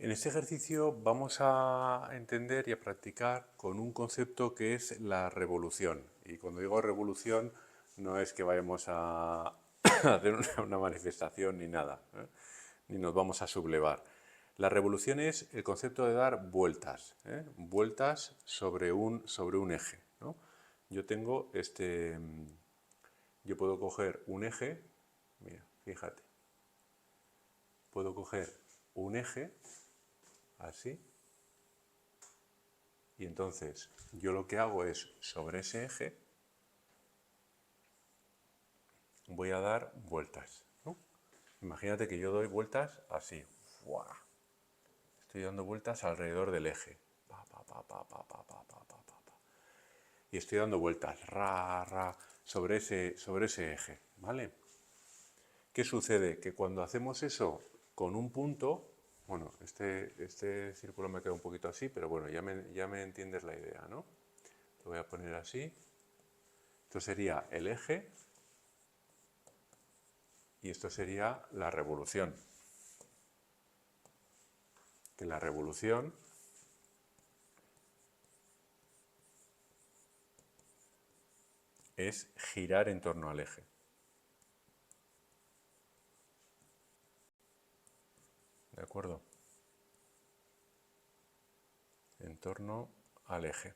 En este ejercicio vamos a entender y a practicar con un concepto que es la revolución. Y cuando digo revolución no es que vayamos a hacer una manifestación ni nada, ¿eh? Ni nos vamos a sublevar. La revolución es el concepto de dar vueltas, vueltas sobre un eje, ¿no? Yo tengo yo puedo coger un eje, mira, fíjate, puedo coger un eje así. Y entonces yo lo que hago es, sobre ese eje, voy a dar vueltas, ¿no? Imagínate que yo doy vueltas así. ¡Fua! Estoy dando vueltas alrededor del eje. Pa, pa, pa, pa, pa, pa, pa, pa, pa, pa. Y estoy dando vueltas sobre ese eje, ¿vale? ¿Qué sucede? Que cuando hacemos eso con un punto, bueno, este círculo me queda un poquito así, pero bueno, ya me entiendes la idea, ¿no? Lo voy a poner así. Esto sería el eje y esto sería la revolución. Que la revolución es girar en torno al eje. ¿De acuerdo? En torno al eje.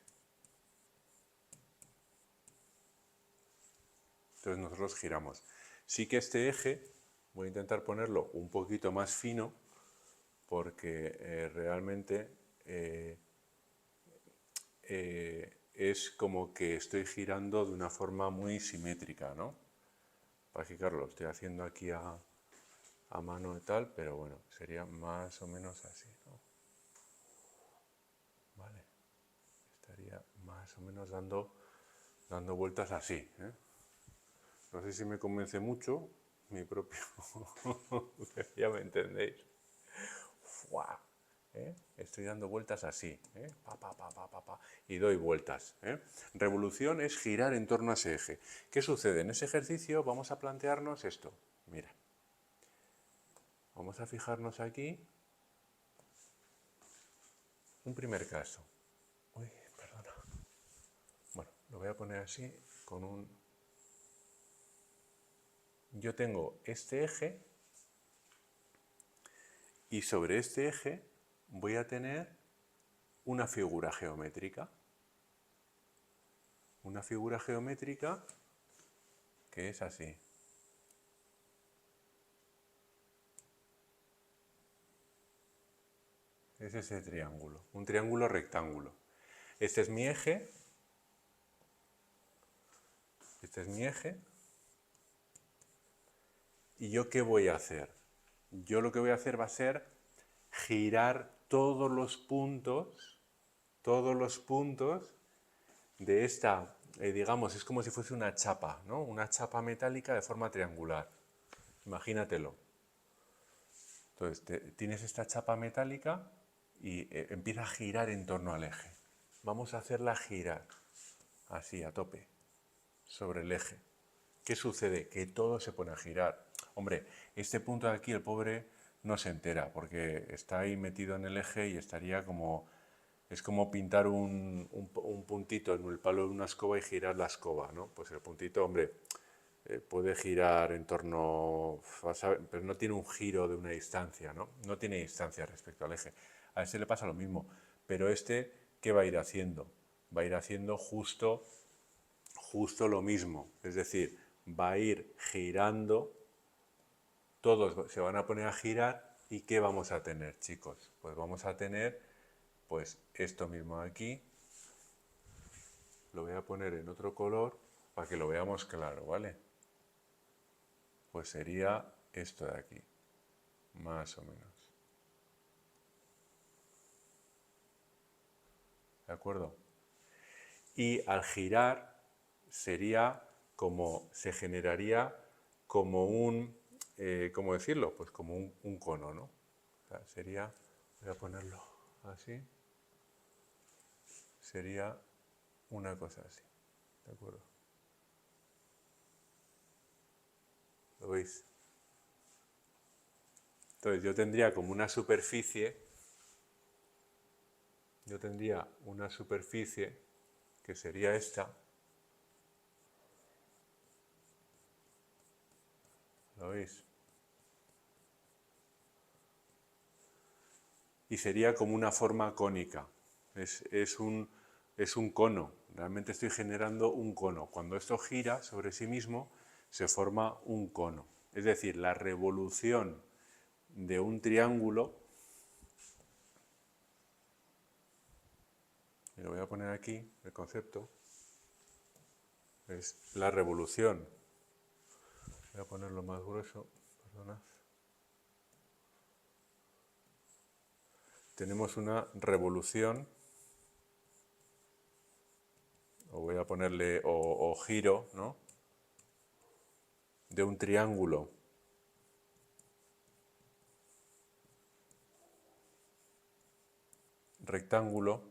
Entonces nosotros giramos. Sí que este eje voy a intentar ponerlo un poquito más fino porque realmente es como que estoy girando de una forma muy simétrica, ¿no? Para fijarlo, lo estoy haciendo aquí a mano y tal, pero bueno, sería más o menos así, ¿no? Vale, estaría más o menos dando vueltas así, ¿eh? No sé si me convence mucho mi propio... ya me entendéis. ¡Fua! ¿Eh? Estoy dando vueltas así, ¿eh? Pa, pa, pa, pa, pa, pa, y doy vueltas, ¿eh? Revolución es girar en torno a ese eje. ¿Qué sucede? En ese ejercicio vamos a plantearnos esto. Mira, vamos a fijarnos aquí. Un primer caso. Uy, perdona. Bueno, lo voy a poner así con un... Yo tengo este eje y sobre este eje voy a tener una figura geométrica. Una figura geométrica que es así. Es ese triángulo, un triángulo rectángulo. Este es mi eje. Este es mi eje. ¿Y yo qué voy a hacer? Yo lo que voy a hacer va a ser girar todos los puntos de esta, digamos, es como si fuese una chapa, ¿no? Una chapa metálica de forma triangular. Imagínatelo. Entonces, tienes esta chapa metálica y empieza a girar en torno al eje. Vamos a hacerla girar, así, a tope, sobre el eje. ¿Qué sucede? Que todo se pone a girar. Hombre, este punto de aquí, el pobre, no se entera, porque está ahí metido en el eje y estaría como... Es como pintar un puntito en el palo de una escoba y girar la escoba, ¿no? Pues el puntito, hombre, puede girar en torno, pero no tiene un giro de una distancia, ¿no? No tiene distancia respecto al eje. A ese le pasa lo mismo, pero este, ¿qué va a ir haciendo? Va a ir haciendo justo lo mismo, es decir, va a ir girando, todos se van a poner a girar y ¿qué vamos a tener, chicos? Pues vamos a tener, pues esto mismo aquí, lo voy a poner en otro color para que lo veamos claro, ¿vale? Pues sería esto de aquí, más o menos. ¿De acuerdo? Y al girar sería como, se generaría como un, ¿cómo decirlo? Pues como un cono, ¿no? O sea, sería, voy a ponerlo así, sería una cosa así, ¿de acuerdo? ¿Lo veis? Entonces yo tendría como una superficie yo tendría una superficie que sería esta. ¿Lo veis? Y sería como una forma cónica. Es un cono. Realmente estoy generando un cono. Cuando esto gira sobre sí mismo, se forma un cono. Es decir, la revolución de un triángulo, y lo voy a poner aquí, el concepto, es la revolución. Voy a ponerlo más grueso, perdonad. Tenemos una revolución, o voy a ponerle, o giro, ¿no?, de un triángulo rectángulo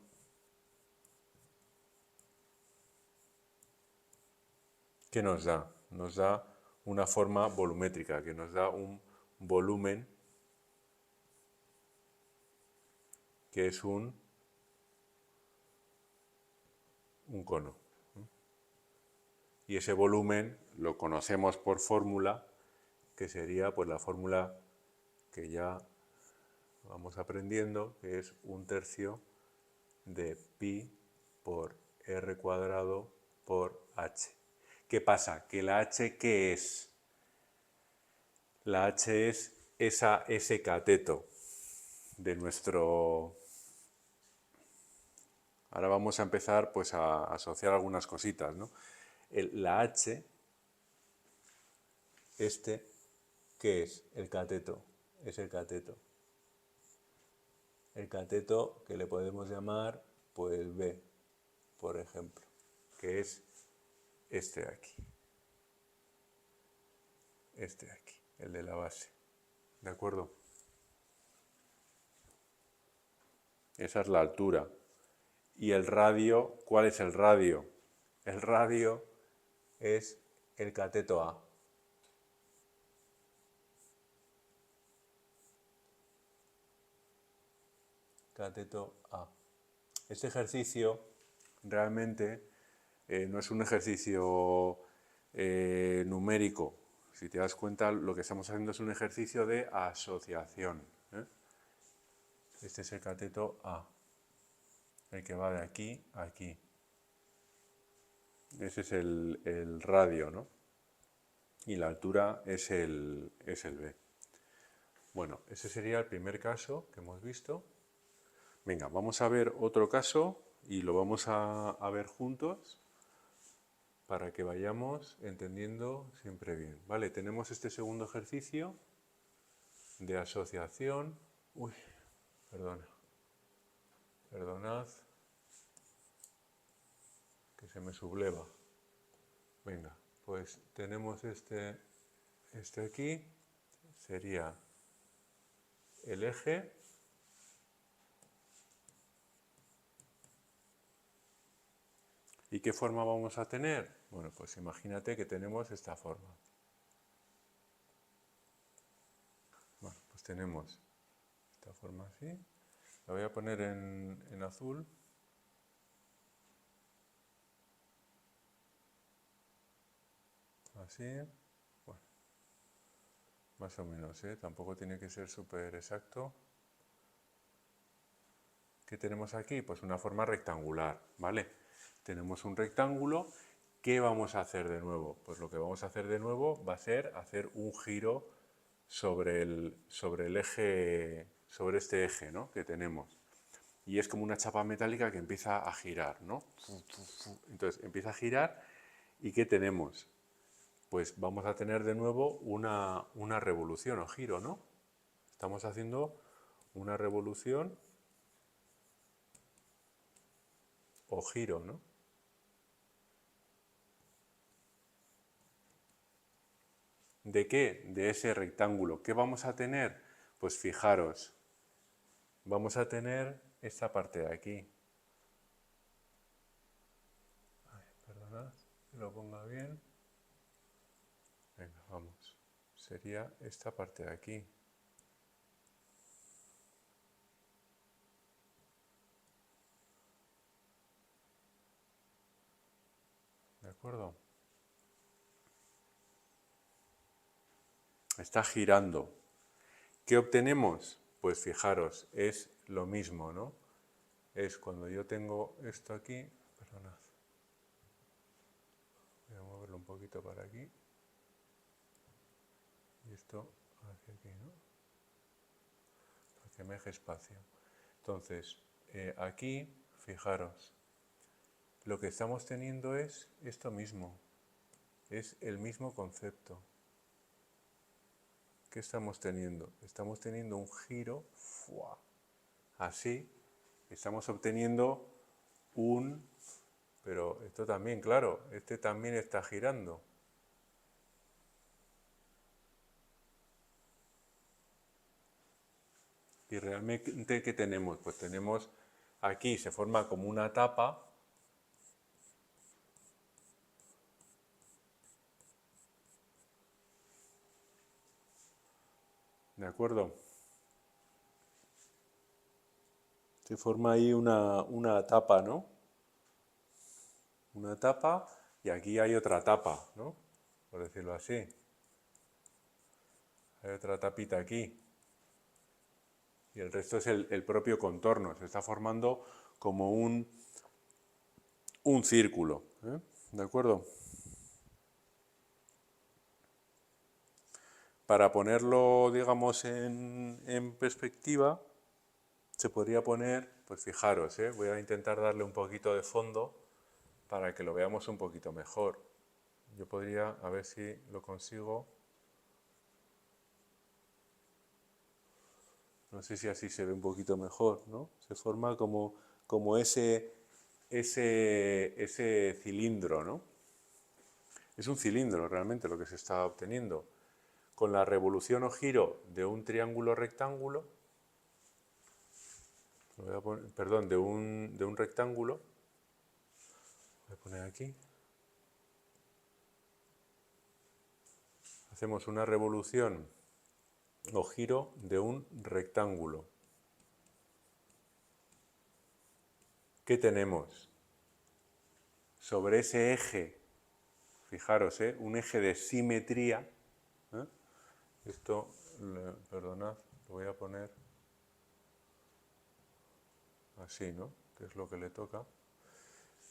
que nos da una forma volumétrica, que nos da un volumen que es un cono. Y ese volumen lo conocemos por fórmula, que sería pues la fórmula que ya vamos aprendiendo, que es 1/3 de pi por r cuadrado por h. ¿Qué pasa? Que la h, ¿qué es? La h es ese cateto de nuestro... Ahora vamos a empezar pues a asociar algunas cositas, ¿no? La h, ¿qué es? El cateto. Es el cateto. El cateto que le podemos llamar pues B, por ejemplo, que es este de aquí. Este de aquí, el de la base. ¿De acuerdo? Esa es la altura. Y el radio, ¿cuál es el radio? El radio es el cateto A. Cateto A. Este ejercicio realmente no es un ejercicio numérico. Si te das cuenta, lo que estamos haciendo es un ejercicio de asociación. Este es el cateto A, el que va de aquí a aquí. Ese es el radio, ¿no? Y la altura es el B. Bueno, ese sería el primer caso que hemos visto. Venga, vamos a ver otro caso y lo vamos a ver juntos para que vayamos entendiendo siempre bien. Vale, tenemos este segundo ejercicio de asociación. Uy, perdonad, que se me subleva. Venga, pues tenemos este aquí, sería el eje. ¿Y qué forma vamos a tener? Bueno, pues imagínate que tenemos esta forma. Bueno, pues tenemos esta forma así. La voy a poner en azul. Así. Bueno, más o menos, ¿eh? Tampoco tiene que ser súper exacto. ¿Qué tenemos aquí? Pues una forma rectangular, ¿vale? Tenemos un rectángulo. ¿Qué vamos a hacer de nuevo? Pues lo que vamos a hacer de nuevo va a ser hacer un giro sobre el eje, sobre este eje, ¿no?, que tenemos. Y es como una chapa metálica que empieza a girar, ¿no? Entonces empieza a girar y ¿qué tenemos? Pues vamos a tener de nuevo una revolución o giro, ¿no? Estamos haciendo una revolución o giro, ¿no? ¿De qué? De ese rectángulo. ¿Qué vamos a tener? Pues fijaros, vamos a tener esta parte de aquí. Ay, perdonad, que lo ponga bien. Venga, vamos. Sería esta parte de aquí. acuerdo? Está girando. ¿Qué obtenemos? Pues fijaros, es lo mismo, ¿no? Es cuando yo tengo esto aquí, perdonad, voy a moverlo un poquito para aquí, y esto hacia aquí, ¿no? Para que me deje espacio. Entonces, aquí, fijaros, lo que estamos teniendo es esto mismo, es el mismo concepto. ¿Qué estamos teniendo? Estamos teniendo un giro, ¡fua! Así, estamos obteniendo un... Pero esto también, claro, este también está girando. Y realmente, ¿qué tenemos? Pues tenemos aquí, se forma como una tapa. ¿De acuerdo? Se forma ahí una tapa, ¿no? Una tapa y aquí hay otra tapa, ¿no? Por decirlo así. Hay otra tapita aquí. Y el resto es el propio contorno. Se está formando como un círculo, ¿eh? ¿De acuerdo? Para ponerlo, digamos, en perspectiva, se podría poner, pues fijaros, voy a intentar darle un poquito de fondo para que lo veamos un poquito mejor. Yo podría, a ver si lo consigo. No sé si así se ve un poquito mejor, ¿no? Se forma como ese cilindro, ¿no? Es un cilindro realmente lo que se está obteniendo. Con la revolución o giro de un triángulo rectángulo, perdón, de un rectángulo, voy a poner aquí, hacemos una revolución o giro de un rectángulo. ¿Qué tenemos? Sobre ese eje, fijaros, un eje de simetría, ¿eh? Esto, perdonad, lo voy a poner así, ¿no? Que es lo que le toca.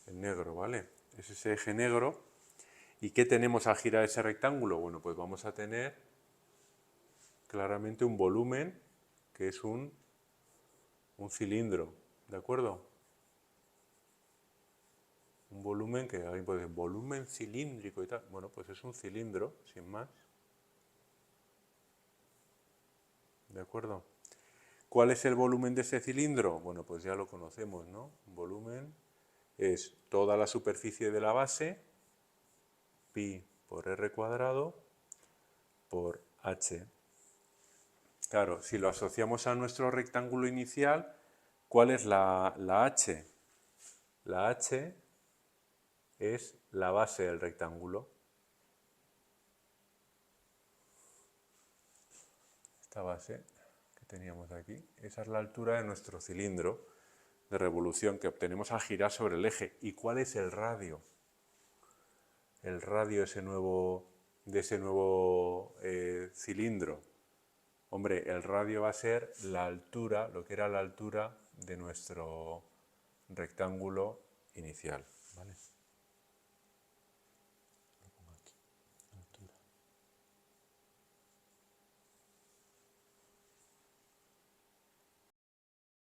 El negro, ¿vale? Es ese eje negro. ¿Y qué tenemos al girar ese rectángulo? Bueno, pues vamos a tener claramente un volumen que es un cilindro, ¿de acuerdo? Un volumen que alguien puede decir, volumen cilíndrico y tal. Bueno, pues es un cilindro, sin más. ¿De acuerdo? ¿Cuál es el volumen de ese cilindro? Bueno, pues ya lo conocemos, ¿no? Volumen es toda la superficie de la base, pi por r cuadrado, por h. Claro, si lo asociamos a nuestro rectángulo inicial, ¿cuál es la h? La h es la base del rectángulo. Esta base que teníamos aquí, esa es la altura de nuestro cilindro de revolución que obtenemos al girar sobre el eje. ¿Y cuál es el radio? El radio de ese nuevo cilindro. Hombre, el radio va a ser la altura, lo que era la altura de nuestro rectángulo inicial, ¿vale?